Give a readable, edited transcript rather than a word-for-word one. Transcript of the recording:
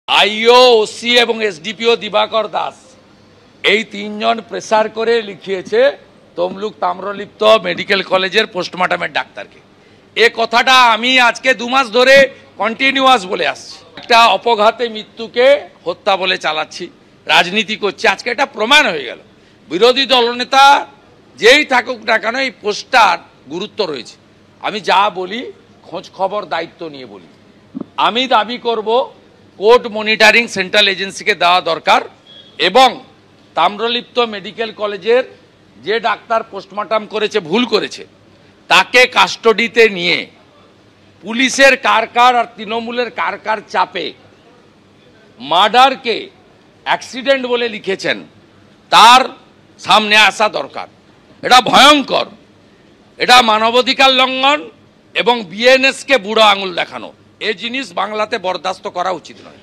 আইও, OC এবং SDPO দিবাকর দাস এই তিনজন প্রেসার করে লিখিয়েছে তমলুক তাম্রলিপ্ত মেডিকেল কলেজের পোস্টমর্টমের ডাক্তারকে। এ কথাটা আমি আজকে 2 মাস ধরে কন্টিনিউয়াস বলে আসছি। একটা অপঘাতে মৃত্যুকে হত্যা বলে চালাচ্ছি, রাজনীতি করছি, আজকে এটা প্রমাণ হয়ে গেল। বিরোধী দলনেতা যেই থাকুক না কেন এই পোস্টটার গুরুত্ব রয়েছে। আমি যা বলি খোঁজ খবর দায়িত্ব নিয়ে বলি। আমি দাবি করব কোর্ট মনিটরিং সেন্ট্রাল এজেন্সিকে দেওয়া দরকার এবং তাম্রলিপ্ত মেডিকেল কলেজের যে ডাক্তার পোস্টমর্টম করেছে, ভুল করেছে, তাকে কাস্টডিতে নিয়ে পুলিশের কারকার আর তৃণমূলের কারকার চাপে মার্ডারকে অ্যাক্সিডেন্ট বলে লিখেছেন তার সামনে আসা দরকার। এটা ভয়ঙ্কর, এটা মানবাধিকার লঙ্ঘন এবং বিএনএসকে বুড়ো আঙুল দেখানো। এই জিনিস বাংলাতে বরদাস্ত করা উচিত নয়।